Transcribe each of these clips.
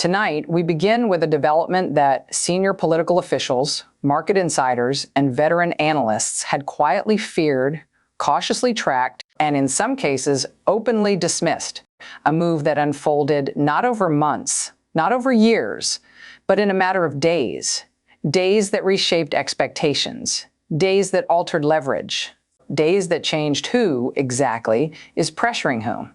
Tonight, we begin with a development that senior political officials, market insiders, and veteran analysts had quietly feared, cautiously tracked, and in some cases, openly dismissed. A move that unfolded not over months, not over years, but in a matter of days. Days that reshaped expectations. Days that altered leverage. Days that changed who, exactly, is pressuring whom.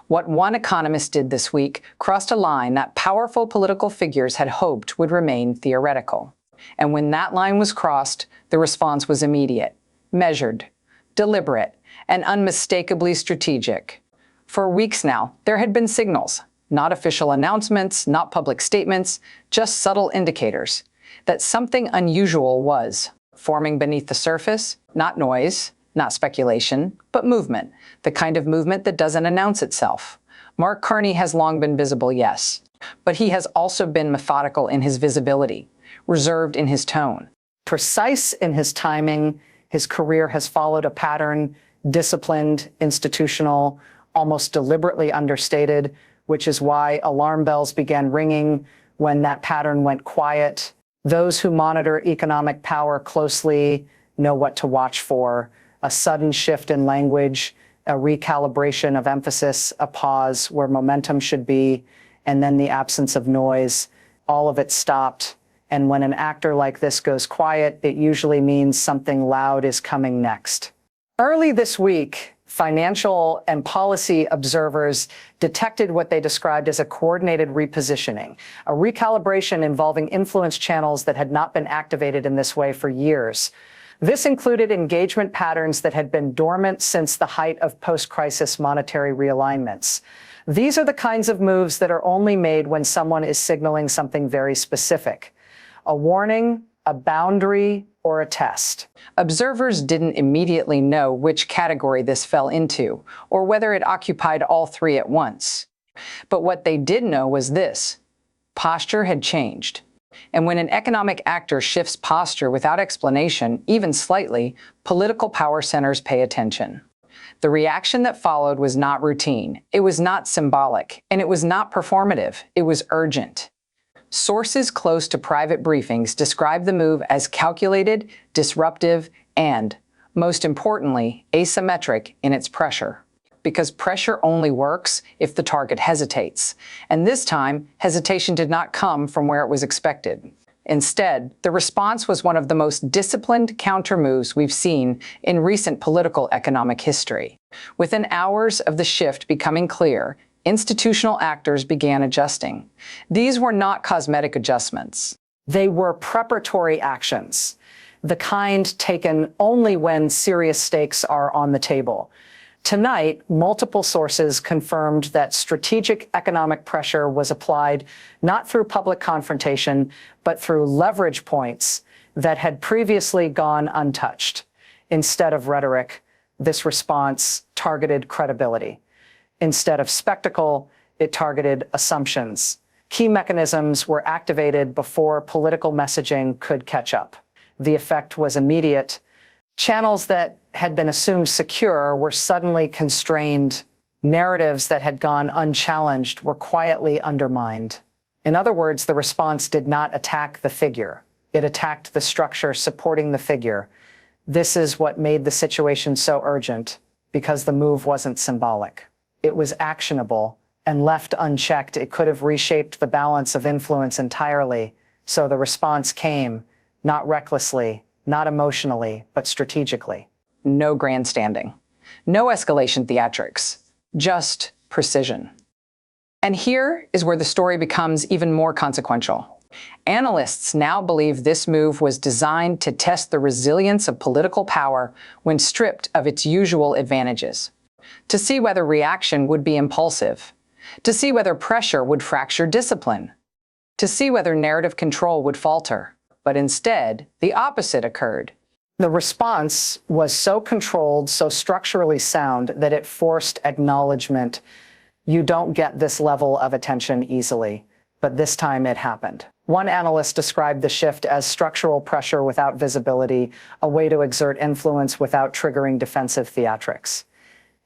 What one economist did this week crossed a line that powerful political figures had hoped would remain theoretical. And when that line was crossed, the response was immediate, measured, deliberate, and unmistakably strategic. For weeks now, there had been signals, not official announcements, not public statements, just subtle indicators, that something unusual was forming beneath the surface, not noise, not speculation, but movement, the kind of movement that doesn't announce itself. Mark Carney has long been visible, yes, but he has also been methodical in his visibility, reserved in his tone. Precise in his timing, his career has followed a pattern, disciplined, institutional, almost deliberately understated, which is why alarm bells began ringing when that pattern went quiet. Those who monitor economic power closely know what to watch for. A sudden shift in language, a recalibration of emphasis, a pause where momentum should be, and then the absence of noise. All of it stopped. And when an actor like this goes quiet, it usually means something loud is coming next. Early this week, financial and policy observers detected what they described as a coordinated repositioning, a recalibration involving influence channels that had not been activated in this way for years. This included engagement patterns that had been dormant since the height of post-crisis monetary realignments. These are the kinds of moves that are only made when someone is signaling something very specific: a warning, a boundary, or a test. Observers didn't immediately know which category this fell into, or whether it occupied all three at once. But what they did know was this: posture had changed. And when an economic actor shifts posture without explanation, even slightly, political power centers pay attention. The reaction that followed was not routine, it was not symbolic, and it was not performative, it was urgent. Sources close to private briefings describe the move as calculated, disruptive, and, most importantly, asymmetric in its pressure. Because pressure only works if the target hesitates. And this time, hesitation did not come from where it was expected. Instead, the response was one of the most disciplined counter moves we've seen in recent political economic history. Within hours of the shift becoming clear, institutional actors began adjusting. These were not cosmetic adjustments. They were preparatory actions, the kind taken only when serious stakes are on the table. Tonight, multiple sources confirmed that strategic economic pressure was applied not through public confrontation, but through leverage points that had previously gone untouched. Instead of rhetoric, this response targeted credibility. Instead of spectacle, it targeted assumptions. Key mechanisms were activated before political messaging could catch up. The effect was immediate. Channels that had been assumed secure were suddenly constrained. Narratives that had gone unchallenged were quietly undermined. In other words, the response did not attack the figure. It attacked the structure supporting the figure. This is what made the situation so urgent, because the move wasn't symbolic. It was actionable, and left unchecked, it could have reshaped the balance of influence entirely. So the response came, not recklessly, not emotionally, but strategically. No grandstanding. No escalation theatrics. Just precision. And here is where the story becomes even more consequential. Analysts now believe this move was designed to test the resilience of political power when stripped of its usual advantages. To see whether reaction would be impulsive. To see whether pressure would fracture discipline. To see whether narrative control would falter. But instead, the opposite occurred. The response was so controlled, so structurally sound, that it forced acknowledgement. You don't get this level of attention easily, but this time it happened. One analyst described the shift as structural pressure without visibility, a way to exert influence without triggering defensive theatrics.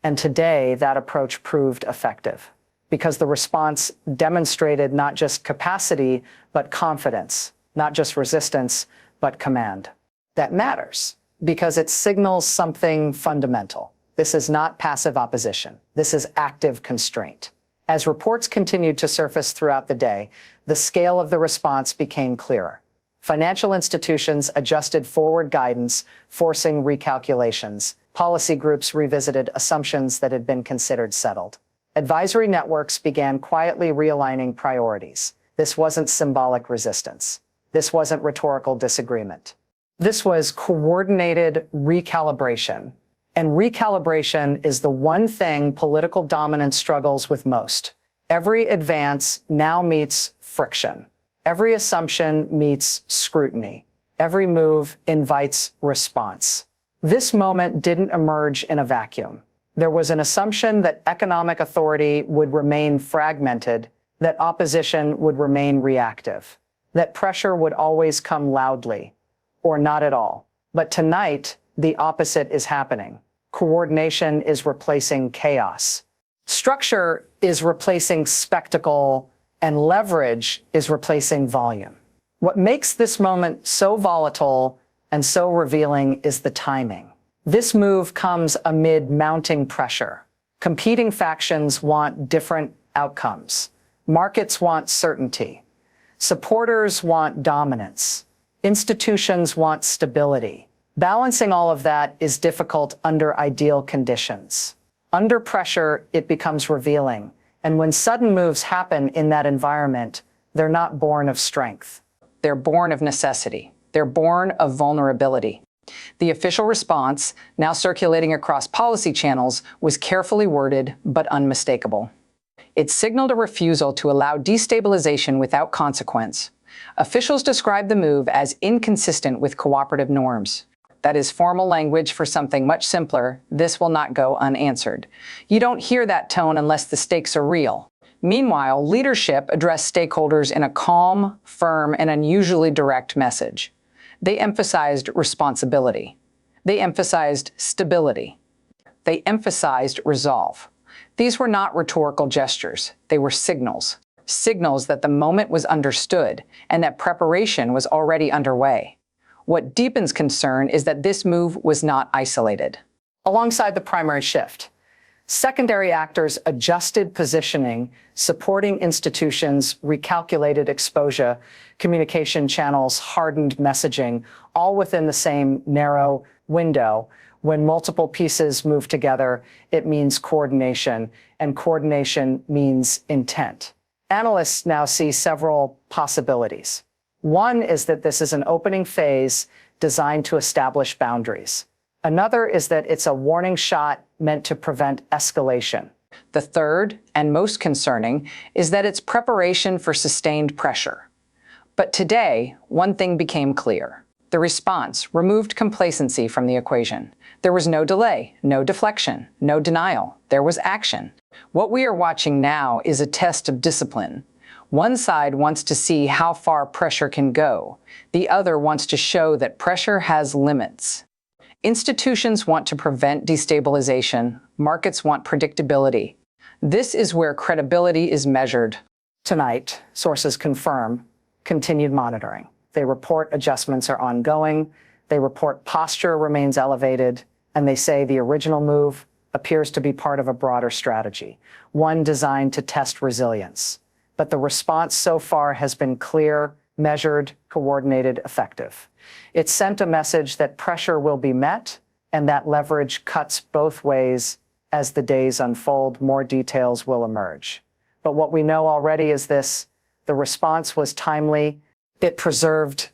And today, that approach proved effective. because the response demonstrated not just capacity, but confidence, not just resistance, but command. That matters because it signals something fundamental. This is not passive opposition. This is active constraint. As reports continued to surface throughout the day, the scale of the response became clearer. Financial institutions adjusted forward guidance, forcing recalculations. Policy groups revisited assumptions that had been considered settled. Advisory networks began quietly realigning priorities. This wasn't symbolic resistance. This wasn't rhetorical disagreement. This was coordinated recalibration. And recalibration is the one thing political dominance struggles with most. Every advance now meets friction. Every assumption meets scrutiny. Every move invites response. This moment didn't emerge in a vacuum. There was an assumption that economic authority would remain fragmented, that opposition would remain reactive, that pressure would always come loudly, or not at all. But tonight, the opposite is happening. Coordination is replacing chaos. Structure is replacing spectacle, and leverage is replacing volume. What makes this moment so volatile and so revealing is the timing. This move comes amid mounting pressure. Competing factions want different outcomes. Markets want certainty. Supporters want dominance. Institutions want stability. Balancing all of that is difficult under ideal conditions. Under pressure, it becomes revealing. And when sudden moves happen in that environment, they're not born of strength. They're born of necessity. They're born of vulnerability. The official response, now circulating across policy channels, was carefully worded but unmistakable. It signaled a refusal to allow destabilization without consequence. Officials described the move as inconsistent with cooperative norms. That is formal language for something much simpler. This will not go unanswered. You don't hear that tone unless the stakes are real. Meanwhile, leadership addressed stakeholders in a calm, firm, and unusually direct message. They emphasized responsibility. They emphasized stability. They emphasized resolve. These were not rhetorical gestures. They were signals. Signals that the moment was understood and that preparation was already underway. What deepens concern is that this move was not isolated. Alongside the primary shift, secondary actors adjusted positioning, supporting institutions, recalculated exposure, communication channels, hardened messaging, all within the same narrow window. When multiple pieces move together, it means coordination, and coordination means intent. Analysts now see several possibilities. One is that this is an opening phase designed to establish boundaries. Another is that it's a warning shot meant to prevent escalation. The third, and most concerning, is that it's preparation for sustained pressure. But today, one thing became clear. The response removed complacency from the equation. There was no delay, no deflection, no denial. There was action. What we are watching now is a test of discipline. One side wants to see how far pressure can go. The other wants to show that pressure has limits. Institutions want to prevent destabilization. Markets want predictability. This is where credibility is measured. Tonight, sources confirm continued monitoring. They report adjustments are ongoing. They report posture remains elevated. And they say the original move appears to be part of a broader strategy, one designed to test resilience. But the response so far has been clear, measured, coordinated, effective. It sent a message that pressure will be met and that leverage cuts both ways. As the days unfold, more details will emerge. But what we know already is this: the response was timely, it preserved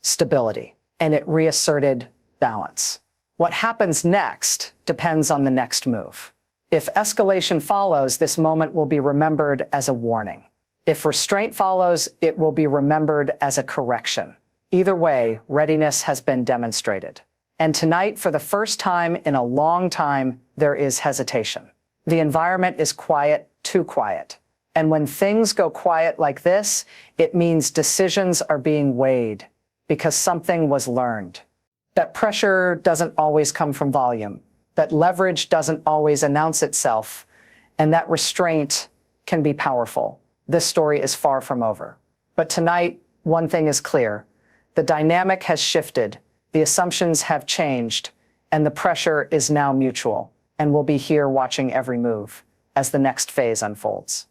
stability, and it reasserted balance. What happens next depends on the next move. If escalation follows, this moment will be remembered as a warning. If restraint follows, it will be remembered as a correction. Either way, readiness has been demonstrated. And tonight, for the first time in a long time, there is hesitation. The environment is quiet, too quiet. And when things go quiet like this, it means decisions are being weighed because something was learned. That pressure doesn't always come from volume, that leverage doesn't always announce itself, and that restraint can be powerful. This story is far from over. But tonight, one thing is clear. The dynamic has shifted, the assumptions have changed, and the pressure is now mutual. And we'll be here watching every move as the next phase unfolds.